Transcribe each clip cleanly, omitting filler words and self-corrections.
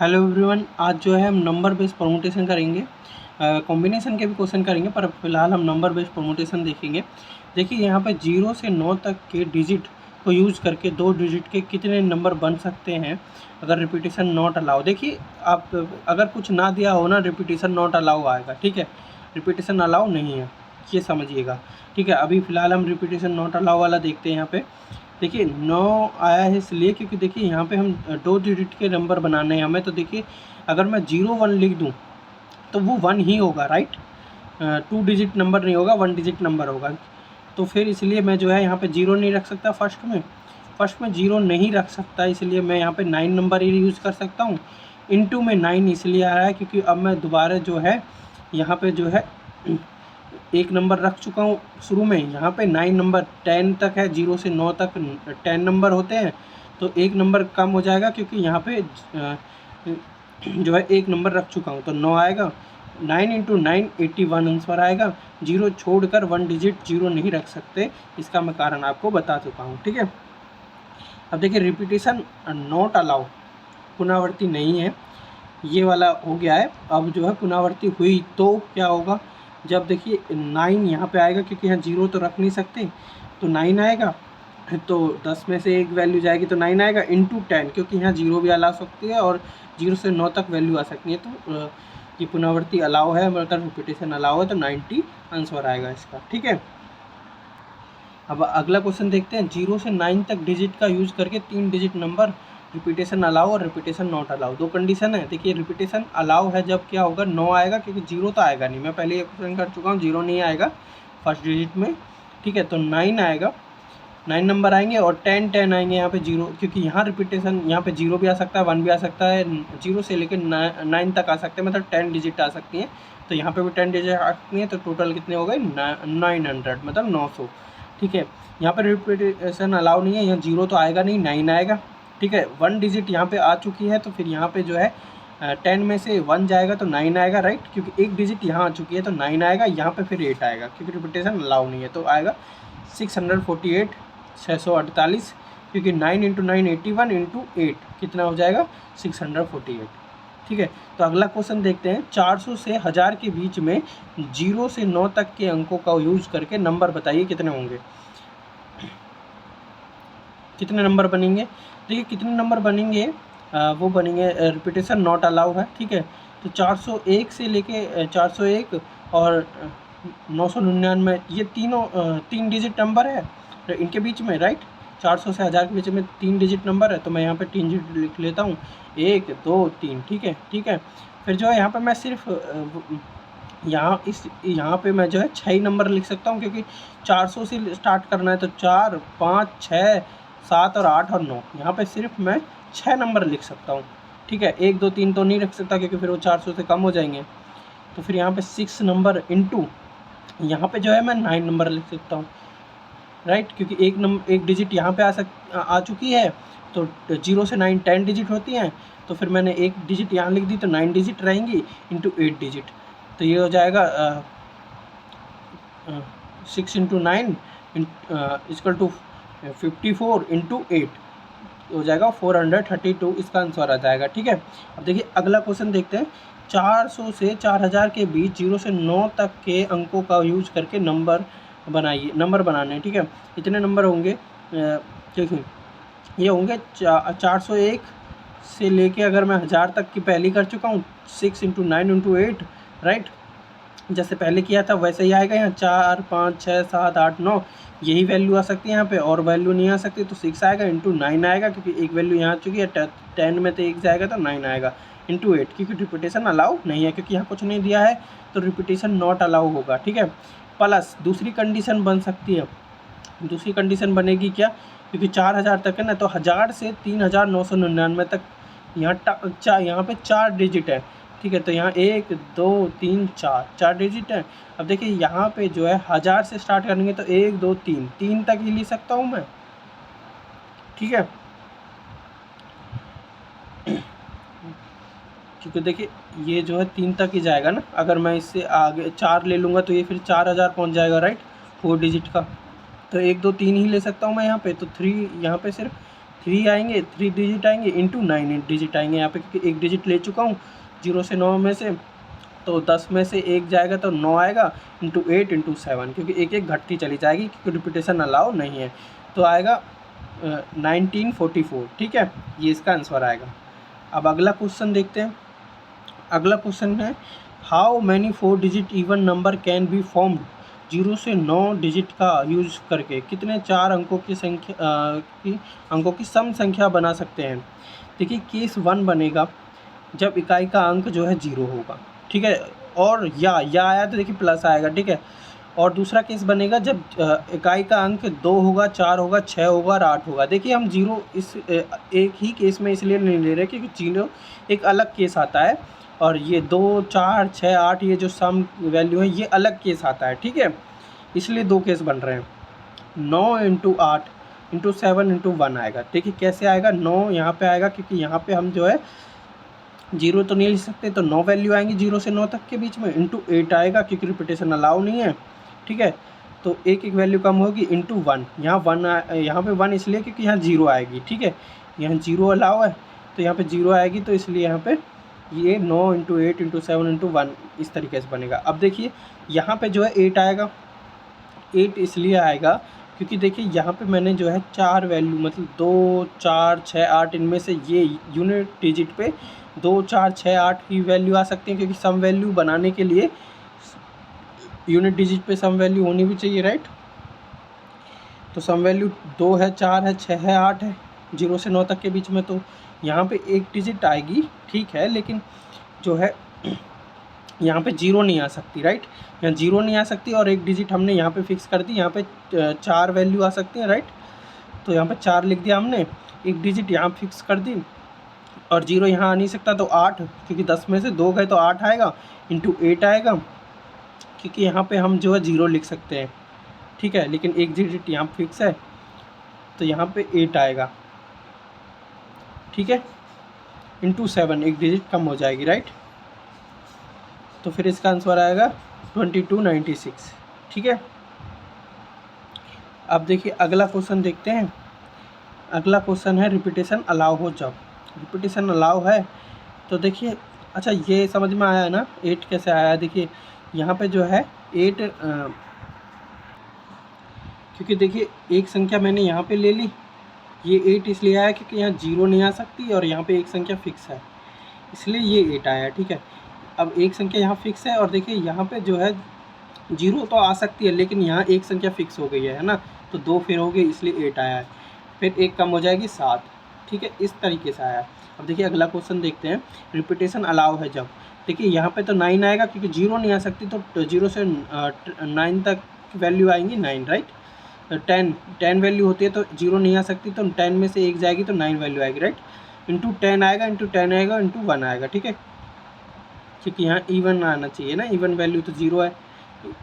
Hello everyone, आज जो है हम नंबर बेस्ड परमुटेशन करेंगे। कॉम्बिनेशन के भी क्वेश्चन करेंगे, पर फिलहाल हम नंबर बेस्ड परमुटेशन देखेंगे। देखिए यहाँ पे 0 से 9 तक के डिजिट को यूज़ करके 2 डिजिट के कितने नंबर बन सकते हैं अगर रिपीटेशन नॉट अलाउ। देखिए आप अगर कुछ ना दिया हो ना, रिपीटेशन नॉट अलाउ आएगा, ठीक है। रिपीटेशन अलाउ नहीं है, ये समझिएगा, ठीक है। अभी फ़िलहाल हम रिपीटेशन नॉट अलाउ वाला देखते हैं। यहाँ पे देखिए 9 आया है इसलिए क्योंकि देखिए यहाँ पे हम 2 डिजिट के नंबर बनाने हैं हमें। तो देखिए अगर मैं 0 1 लिख दूँ तो वो 1 ही होगा, राइट। 2 डिजिट नंबर नहीं होगा, 1 डिजिट नंबर होगा। तो फिर इसलिए मैं जो है यहाँ पे 0 नहीं रख सकता फर्स्ट में 0 नहीं रख सकता, इसलिए मैं यहाँ पे 9 नंबर ही यूज़ कर सकता हूँ। इनटू में 9 इसलिए आ रहा है क्योंकि अब मैं दोबारा जो है यहाँ पे जो है एक नंबर रख चुका हूँ शुरू में। यहाँ पे 9 नंबर 10 तक है, 0 से 9 तक 10 नंबर होते हैं, तो एक नंबर कम हो जाएगा क्योंकि यहाँ पे जो है एक नंबर रख चुका हूँ। तो 9 आएगा, 9 इंटू 9 81 आंसर आएगा। 0 छोड़कर 1 डिजिट 0 नहीं रख सकते, इसका मैं कारण आपको बता चुका हूँ, ठीक है। अब देखिए रिपीटेशन नॉट अलाउ, पुनरावृत्ति नहीं है, ये वाला हो गया है। अब जो है पुनरावृत्ति हुई तो क्या होगा, जब देखिए 9 यहाँ पे आएगा क्योंकि यहाँ 0 तो रख नहीं सकते, तो 9 आएगा, तो 10 में से एक वैल्यू जाएगी तो 9 आएगा इंटू 10, क्योंकि यहाँ 0 भी अला सकती है और 0 से 9 तक वैल्यू आ सकती है। तो ये पुनरावृत्ति अलाउ है, मतलब रिपीटेशन अलाउ है, तो 90 आंसर आएगा इसका, ठीक है। अब अगला क्वेश्चन देखते हैं। 0 से 9 तक डिजिट का यूज़ करके 3 डिजिट नंबर रिपीटेशन अलाउ और रिपीटेशन नॉट अलाउ, दो कंडीशन है। देखिए रिपीटेशन अलाउ है जब क्या होगा, 9 आएगा, क्योंकि 0 तो आएगा नहीं, मैं पहले ये क्वेश्चन कर चुका हूँ, 0 नहीं आएगा फर्स्ट डिजिट में, ठीक है। तो 9 आएगा, 9 नंबर आएंगे और 10 आएंगे यहाँ पे 0, क्योंकि यहाँ रिपीटेशन यहाँ पे 0 भी आ सकता है, 1 भी आ सकता है, 0 से लेकर 9 तक आ सकते हैं, मतलब 10 डिजिट आ सकती हैं। तो यहाँ पे भी 10 डिजिट आ सकती हैं, तो टोटल कितने हो गए 900, मतलब 900, ठीक है। यहाँ पर रिपीटेशन अलाउ नहीं है, यहाँ 0 तो आएगा नहीं, 9 आएगा, ठीक है। 1 डिजिट यहाँ पे आ चुकी है, तो फिर यहाँ पे जो है 10 में से 1 जाएगा तो 9 आएगा, राइट, क्योंकि एक डिजिट यहाँ आ चुकी है तो 9 आएगा, यहाँ पे फिर 8 आएगा क्योंकि रिपीटेशन अलाउ नहीं है, तो आएगा 648 648, क्योंकि 9 इंटू 9 81 इंटू 8 कितना हो जाएगा 648, ठीक है। तो अगला क्वेश्चन देखते हैं। 400 से 1000 के बीच में 0 से 9 तक के अंकों का यूज करके नंबर बताइए कितने होंगे, कितने नंबर बनेंगे। देखिए कितने नंबर बनेंगे, वो बनेंगे, रिपीटेशन नॉट अलाउ है, ठीक है। तो 401 से लेके 401 और 999, ये तीनों 3 डिजिट नंबर है तो इनके बीच में, राइट। 400 से 1000 के बीच में 3 डिजिट नंबर है, तो मैं यहाँ पे 3 डिजिट लिख लेता हूँ, 1 2 3, ठीक है, ठीक है। फिर जो है यहाँ पे मैं सिर्फ यहाँ पे मैं जो है 6 नंबर लिख सकता हूँ, क्योंकि 400 से स्टार्ट करना है, तो 4 5 6 7 और 8 और 9, यहाँ पे सिर्फ मैं 6 नंबर लिख सकता हूँ, ठीक है। 1 2 3 तो नहीं रख सकता क्योंकि फिर वो 400 से कम हो जाएंगे। तो फिर यहाँ पे 6 नंबर इंटू यहाँ पे जो है मैं 9 नंबर लिख सकता हूँ, राइट, क्योंकि एक डिजिट यहाँ पे आ चुकी है, तो 0 से 9 10 डिजिट होती हैं, तो फिर मैंने एक डिजिट यहाँ लिख दी तो 9 डिजिट रहेंगी इंटू 8 डिजिट, तो ये हो जाएगा 6 इंटू 9 इक्वल टू 54 इंटू 8 हो जाएगा 432, इसका आंसर आ जाएगा, ठीक है। अब देखिए अगला क्वेश्चन देखते हैं। 400 से 4000 के बीच 0 से 9 तक के अंकों का यूज करके नंबर बनाने हैं, ठीक है। इतने नंबर होंगे, देखिए ये होंगे 401 से लेके, अगर मैं 1000 तक की पहली कर चुका हूँ, 6 इंटू 9 इंटू 8, राइट, जैसे पहले किया था वैसे ही आएगा। यहाँ 4 5 6 7 8 9 यही वैल्यू आ सकती है, यहाँ पे और वैल्यू नहीं आ सकती, तो 6 आएगा इंटू 9 आएगा, क्योंकि एक वैल्यू यहाँ आ चुकी है, 10 में तो 1 जाएगा तो 9 आएगा, इंटू 8, क्योंकि रिपीटेशन अलाउ नहीं है, क्योंकि यहाँ कुछ नहीं दिया है तो रिपीटेशन नॉट अलाउ होगा, ठीक है। प्लस दूसरी कंडीशन बन सकती है, दूसरी कंडीशन बनेगी क्या, क्योंकि 4000 तक है ना, तो 1000 से 3999 तक यहाँ पे 4 डिजिट है, ठीक है। तो यहाँ 1 2 3 4 डिजिट है। अब देखिए यहाँ पे जो है 1000 से स्टार्ट करेंगे तो 1 2 3 तक ही ले सकता हूँ मैं, ठीक है। क्योंकि देखिए ये जो है 3 तक ही जाएगा ना, अगर मैं इससे आगे 4 ले लूँगा तो ये फिर 4000 पहुँच जाएगा, राइट, 4 डिजिट का। तो 1 2 3 ही ले सकता हूँ मैं यहाँ पे, तो 3 यहाँ पे सिर्फ 3 आएंगे, 3 डिजिट आएंगे इंटू 9 डिजिट आएंगे यहाँ पे, क्योंकि एक डिजिट ले चुका हूँ 0 से 9 में से, तो 10 में से 1 जाएगा तो 9 आएगा, इंटू 8 इंटू 7, क्योंकि एक एक घटती चली जाएगी क्योंकि रिपीटेशन अलाउ नहीं है, तो आएगा 1944। ठीक है, ये इसका आंसर आएगा। अब अगला क्वेश्चन देखते हैं। अगला क्वेश्चन है how many 4 digit even number can be formed. 0 से 9 डिजिट का यूज करके कितने 4 अंकों की सम संख्या बना सकते हैं। देखिए केस 1 बनेगा जब इकाई का अंक जो है 0 होगा, ठीक है, और या आया तो देखिए प्लस आएगा, ठीक है। और दूसरा केस बनेगा जब इकाई का अंक 2 होगा, 4 होगा, 6 होगा और 8 होगा। देखिए हम 0 इस एक ही केस में इसलिए नहीं ले रहे क्योंकि 0 एक अलग केस आता है, और ये 2, 4, 6, 8 ये जो सम वैल्यू है ये अलग केस आता है, ठीक है, इसलिए 2 केस बन रहे हैं। 9 इंटू 8 इंटू 7 इंटू 1 आएगा। देखिए कैसे आएगा, 9 यहाँ पे आएगा क्योंकि यहाँ पे हम जो है 0 तो नहीं लिख सकते, तो 9 वैल्यू आएंगी 0 से 9 तक के बीच में, इंटू 8 आएगा क्योंकि रिपीटेशन अलाउ नहीं है, ठीक है, तो एक एक वैल्यू कम होगी, इंटू 1, यहाँ पे 1 इसलिए क्योंकि यहाँ 0 आएगी, ठीक है, यहाँ 0 अलाउ है तो यहाँ पे 0 आएगी, तो इसलिए यहाँ पे ये 9 इंटू 8 इंटू 7 इंटू 1 इस तरीके से बनेगा। अब देखिए यहाँ पे जो है 8 आएगा, 8 इसलिए आएगा क्योंकि देखिए यहाँ पे मैंने जो है 4 वैल्यू मतलब 2, 4, 6, 8 इनमें से ये यूनिट डिजिट पे 2, 4, 6, 8 की वैल्यू आ सकती है, क्योंकि सम वैल्यू बनाने के लिए यूनिट डिजिट पे सम वैल्यू होनी भी चाहिए, राइट। तो सम वैल्यू 2 है, 4 है, 6 है, 8 है 0 से 9 तक के बीच में, तो यहाँ पे एक डिजिट आएगी, ठीक है, लेकिन जो है यहाँ पे 0 नहीं आ सकती, राइट, यहाँ 0 नहीं आ सकती, और एक डिजिट हमने यहाँ पे फिक्स कर दी, यहाँ पे 4 वैल्यू आ सकती है, राइट, तो यहाँ पे 4 लिख दिया हमने, एक डिजिट यहाँ फिक्स कर दी, और 0 यहाँ आ नहीं सकता, तो 8, क्योंकि 10 में से 2 गए तो 8 आएगा, इंटू 8 आएगा, क्योंकि यहाँ पे हम जो है 0 लिख सकते हैं, ठीक है, लेकिन एक डिजिट यहाँ फिक्स है तो यहाँ पे 8 आएगा, ठीक है, इंटू 7 एक डिजिट कम हो जाएगी, राइट, तो फिर इसका आंसर आएगा 2296, ठीक है। अब देखिए अगला क्वेश्चन देखते हैं। अगला क्वेश्चन है रिपीटेशन अलाउ हो जब। रिपीटेशन अलाउ है तो देखिए, अच्छा ये समझ में आया ना 8 कैसे आया। देखिए यहाँ पे जो है 8 क्योंकि देखिए एक संख्या मैंने यहाँ पे ले ली, ये 8 इसलिए आया क्योंकि यहाँ 0 नहीं आ सकती और यहाँ पे एक संख्या फिक्स है, इसलिए ये 8 आया, ठीक है। अब एक संख्या यहाँ फिक्स है और देखिए यहाँ पे जो है 0 तो आ सकती है, लेकिन यहाँ एक संख्या फिक्स हो गई है ना, तो 2 फिर हो गई, इसलिए 8 आया है, फिर एक कम हो जाएगी 7, ठीक है, इस तरीके से आया। अब देखिए अगला क्वेश्चन देखते हैं, रिपीटेशन अलाउ है जब। देखिए यहाँ पे तो 9 आएगा क्योंकि 0 नहीं आ सकती, तो 0 से 9 तक वैल्यू आएंगी 9, राइट। 10 वैल्यू होती है तो 0 नहीं आ सकती, तो 10 में से 1 जाएगी तो 9 वैल्यू आएगी, राइट, इंटू 10 आएगा, इंटू 10 आएगा, इंटू 1 आएगा, ठीक है, क्योंकि यहाँ इवन आना चाहिए ना, इवन वैल्यू तो 0 है,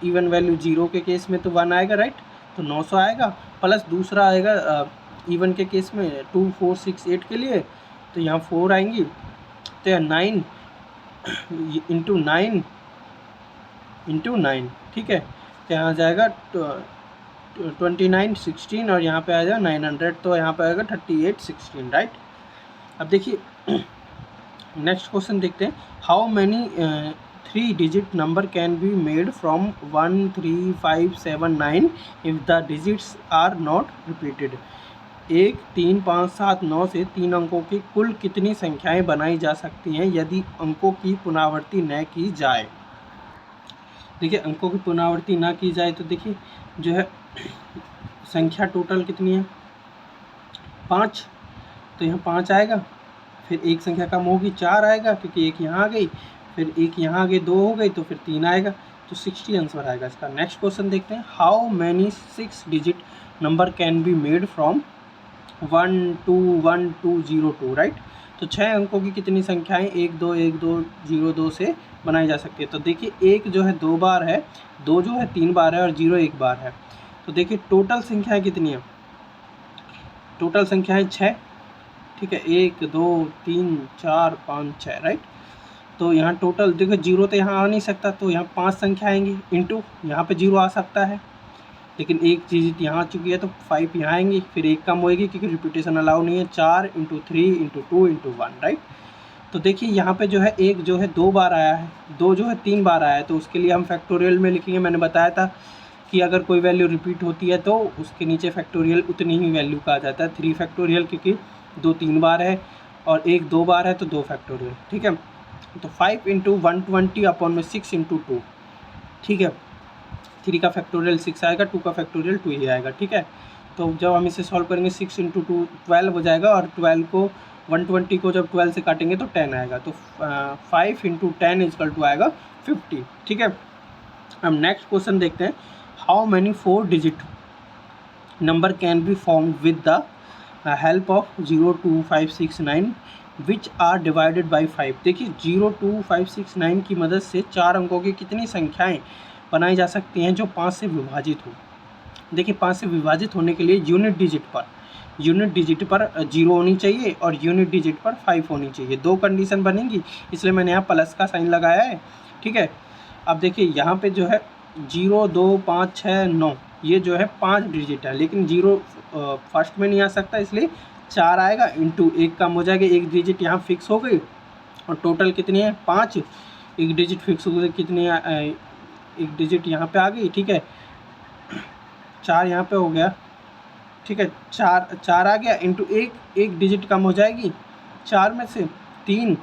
इवन वैल्यू 0 के केस में तो 1 आएगा, राइट, तो 900 आएगा, प्लस दूसरा आएगा इवन के केस में 2, 4, 6, 8 के लिए, तो यहाँ 4 आएंगी, तो यहाँ 9 इंटू 9 इंटू 9, ठीक है, तो यहाँ आ जाएगा 29, 16 और यहाँ पे आ जाएगा 900, तो यहाँ पे आएगा 38, 16, राइट। अब देखिए नेक्स्ट क्वेश्चन देखते हैं, how many 3 digit number can be made from 1, 3, 5, 7, 9 if the digits are not repeated. 1, 3, 5, 7, 9 से 3 अंकों की कुल कितनी संख्याएं बनाई जा सकती हैं यदि अंकों की पुनरावृत्ति न की जाए। देखिए अंकों की पुनरावृत्ति ना की जाए तो देखिए जो है संख्या टोटल कितनी है 5, तो यहाँ 5 आएगा, फिर एक संख्या कम होगी 4 आएगा क्योंकि एक यहाँ आ गई, फिर एक यहाँ आ गई 2 हो गई, तो फिर 3 आएगा, तो 60 आंसर आएगा इसका। नेक्स्ट क्वेश्चन देखते हैं, how many 6 digit number can be made from 1, 2, 1, 2, 0, 2, right. तो 6 अंकों की कितनी संख्याएं 1, 2, 1, 2, 0, 2 से बनाई जा सकती है। तो देखिए 1 जो है 2 बार है, 2 जो है 3 बार है और 0 1 बार है, तो देखिए टोटल संख्याएं कितनी है, टोटल संख्याएं 6, ठीक है, 1, 2, 3, 4, 5, 6, राइट। तो यहाँ टोटल देखो 0 तो यहाँ आ नहीं सकता, तो यहाँ 5 संख्या आएंगी, इंटू यहाँ पे 0 आ सकता है, लेकिन एक डिजिट यहाँ आ चुकी है तो 5 यहाँ आएंगी, फिर एक कम होएगी क्योंकि रिपीटेशन अलाउ नहीं है। 4 × 3 × 2 × 1, राइट। तो देखिए यहाँ पे जो है एक जो है 2 बार आया है, 2 जो है 3 बार आया है, तो उसके लिए हम फैक्टोरियल में लिखेंगे। मैंने बताया था कि अगर कोई वैल्यू रिपीट होती है तो उसके नीचे फैक्टोरियल उतनी ही वैल्यू का आ जाता है। 3 फैक्टोरियल क्योंकि 2 3 बार है और एक 2 बार है तो 2 फैक्टोरियल, ठीक है। तो 5 × 120 अपॉन में 6 × 2, ठीक है। 3 का फैक्टोरियल 6 आएगा, 2 का फैक्टोरियल 2 ही आएगा, ठीक है। तो जब हम इसे सॉल्व करेंगे 6 × 2 12 हो जाएगा और 12 को 120 को जब 12 से काटेंगे तो 10 आएगा। तो 5 × 10 = आएगा 50, ठीक है। हम नेक्स्ट क्वेश्चन देखते हैं। How many 4 digit number can be form with the help of 0 2 5 6 9 which are divided by 5। देखिए 0 2 5 6 9 की मदद से 4 अंकों की कितनी संख्याएं बनाई जा सकती हैं जो 5 से विभाजित हो। देखिए 5 से विभाजित होने के लिए यूनिट डिजिट पर 0 होनी चाहिए और यूनिट डिजिट पर 5 होनी चाहिए। 2 कंडीशन बनेंगी, इसलिए मैंने यहाँ प्लस का साइन लगाया है, ठीक है। अब देखिए यहाँ पे जो है 0 2 5 6 9 ये जो है 5 डिजिट है, लेकिन 0 फर्स्ट में नहीं आ सकता, इसलिए 4 आएगा इंटू एक कम हो जाएगा, एक डिजिट यहाँ फिक्स हो गई और टोटल कितनी है 5। एक डिजिट फिक्स हो गई, कितनी एक डिजिट यहाँ पे आ गई, ठीक है। 4 यहाँ पे हो गया, ठीक है। 4 आ गया इंटू एक डिजिट कम हो जाएगी 4 में से 3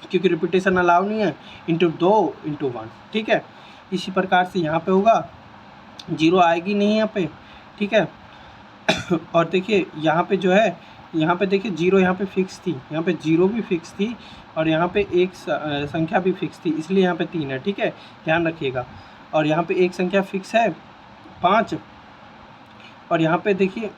क्योंकि रिपीटेशन अलाउ नहीं है, इंटू 2 × 1, ठीक है। इसी प्रकार से यहाँ पे होगा 0 आएगी नहीं यहाँ पे, ठीक है। और देखिए यहाँ पे जो है, यहाँ पे देखिए 0 यहाँ पे फिक्स थी, यहाँ पे 0 भी फिक्स थी और यहाँ पे एक संख्या भी फिक्स थी, इसलिए यहाँ पे 3 है, ठीक है, ध्यान रखिएगा। और यहाँ पे एक संख्या फिक्स है 5 और यहाँ पे देखिए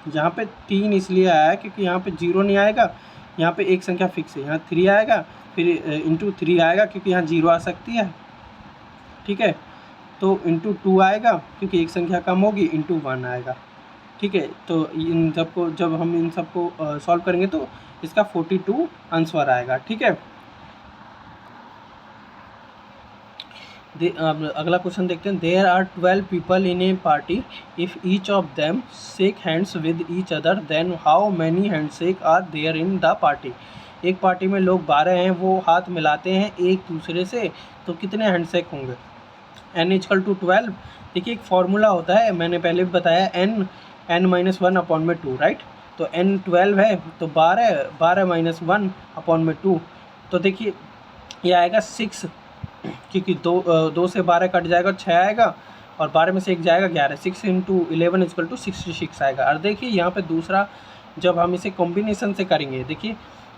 यहाँ पे 3 इसलिए आया है क्योंकि यहाँ पे 0 नहीं आएगा, यहाँ पे एक संख्या फिक्स है, यहाँ 3 आएगा, फिर इंटू 3 आएगा क्योंकि यहाँ 0 आ सकती है, ठीक है। तो इंटू 2 आएगा क्योंकि एक संख्या कम होगी, इंटू 1 आएगा, ठीक है। तो इन सबको जब हम इन सबको सॉल्व करेंगे तो इसका 42 आंसर आएगा, ठीक है। अगला क्वेश्चन देखते हैं। There are 12 people in a party, if each of them shake hands with each other then how many handshake are there in the party. एक पार्टी में लोग 12 हैं, वो हाथ मिलाते हैं एक दूसरे से, तो कितने हैंडशेक होंगे। n = 12। देखिए एक फार्मूला होता है, मैंने पहले भी बताया, n-1 अपॉन में 2, राइट। तो n 12 है तो 12 - 1 अपॉन में 2, तो देखिए ये आएगा 6 क्योंकि 2 से 12 कट जाएगा 6 आएगा और 12 में से 1 जाएगा 11। 6 × 11 = 66 आएगा। और देखिए यहाँ पे दूसरा जब हम इसे कॉम्बिनेशन से करेंगे, देखिए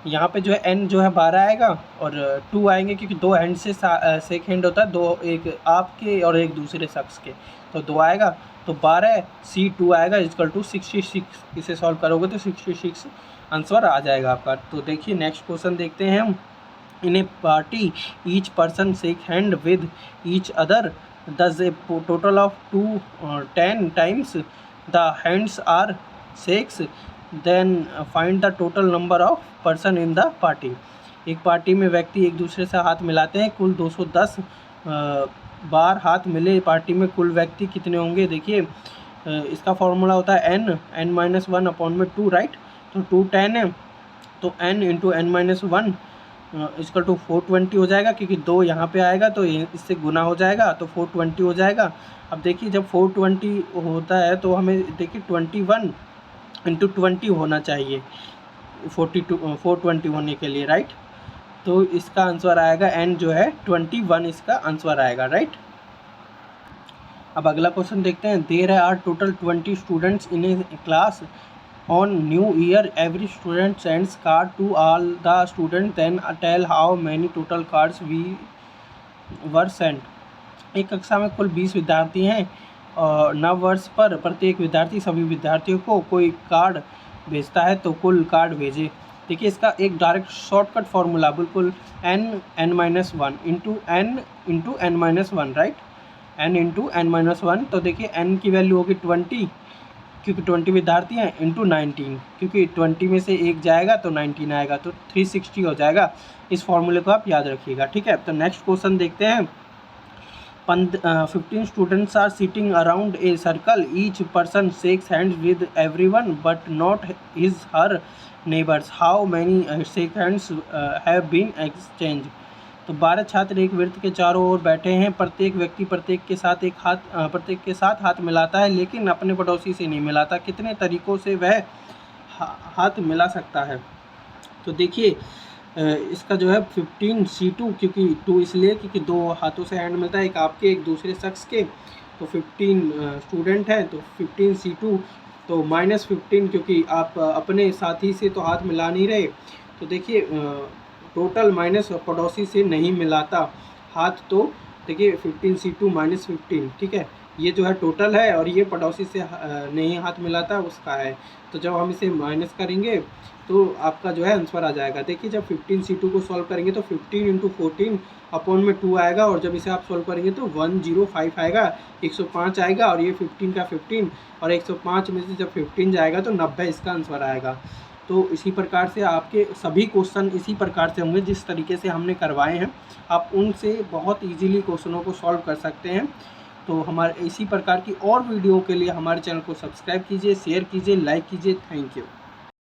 यहाँ पे जो है n जो है 12 आएगा और 2 आएंगे क्योंकि 2 हैंड से शेक हैंड होता है, 2 एक आपके और एक दूसरे शख्स के, तो 2 आएगा, तो 12 C2 आएगा = 66। इसे सॉल्व करोगे तो 66 आंसर आ जाएगा आपका। तो देखिए नेक्स्ट क्वेश्चन देखते हैं हम। In a party each person shake hand with each other thus a total of 10 times the hands are shakes, then find the total number of person in the party. एक party में व्यक्ति एक दूसरे से हाथ मिलाते हैं, कुल 210 बार हाथ मिले पार्टी में कुल व्यक्ति कितने होंगे। देखिए इसका फॉर्मूला होता है n-1 अपॉन में 2, राइट। तो 2 10 है तो n × n-1 = 420 हो जाएगा क्योंकि 2 यहाँ पे आएगा तो इससे गुना हो जाएगा तो 420 हो जाएगा। अब देखिए जब 420 होता है तो हमें देखिए 21 × 20 होना चाहिए 420 होने के लिए, राइट। तो इसका आंसर आएगा n जो है 21 इसका आंसर आएगा, राइट। अब अगला क्वेश्चन देखते हैं। There are total 20 students in a class on new year, every student sends card to all the student, then tell how many total cards were sent. एक कक्षा में कुल 20 विद्यार्थी हैं और नव वर्ष पर प्रत्येक विद्यार्थी सभी विद्यार्थियों को कोई कार्ड भेजता है तो कुल कार्ड भेजे। देखिए इसका एक डायरेक्ट शॉर्टकट फार्मूला बिल्कुल n-1 into n-1, right, n × n-1। तो देखिए n की वैल्यू होगी 20 क्योंकि 20 विद्यार्थी हैं, इंटू 19 क्योंकि 20 में से 1 जाएगा तो 19 आएगा, तो 360 हो जाएगा। इस फॉर्मूले को आप याद रखिएगा, ठीक है। तो नेक्स्ट क्वेश्चन देखते हैं। 15 students are sitting around a circle. Each person shakes hands with everyone but not his her neighbors. How many shake hands have been exchanged? तो 12 छात्र एक वृत्त के चारों ओर बैठे हैं। प्रत्येक व्यक्ति प्रत्येक के साथ हाथ मिलाता है लेकिन अपने पड़ोसी से नहीं मिलाता। कितने तरीकों से वह हाथ मिला सकता है? तो देखिए इसका जो है 15C2, क्योंकि 2 इसलिए क्योंकि 2 हाथों से हैंड मिलता है, एक आपके एक दूसरे शख्स के। तो 15 स्टूडेंट है तो 15C2, तो -15 क्योंकि आप अपने साथी से तो हाथ मिला नहीं रहे। तो देखिए टोटल माइनस पड़ोसी से नहीं मिलाता हाथ, तो देखिए 15C2 -15, ठीक है। ये जो है टोटल है और ये पड़ोसी से नहीं हाथ मिलाता उसका है। तो जब हम इसे माइनस करेंगे तो आपका जो है आंसर आ जाएगा। देखिए जब 15C2 को सॉल्व करेंगे तो 15 × 14 अपॉन में 2 आएगा, और जब इसे आप सॉल्व करेंगे तो 105 आएगा, 105 आएगा, और ये 15 का 15 और 105 में से जब 15 जाएगा तो 90 इसका आंसर आएगा। तो इसी प्रकार से आपके सभी क्वेश्चन इसी प्रकार से होंगे जिस तरीके से हमने करवाए हैं। आप उनसे बहुत इजीली क्वेश्चनों को सॉल्व कर सकते हैं। तो हमारे इसी प्रकार की और वीडियो के लिए हमारे चैनल को सब्सक्राइब कीजिए, शेयर कीजिए, लाइक कीजिए। Thank you.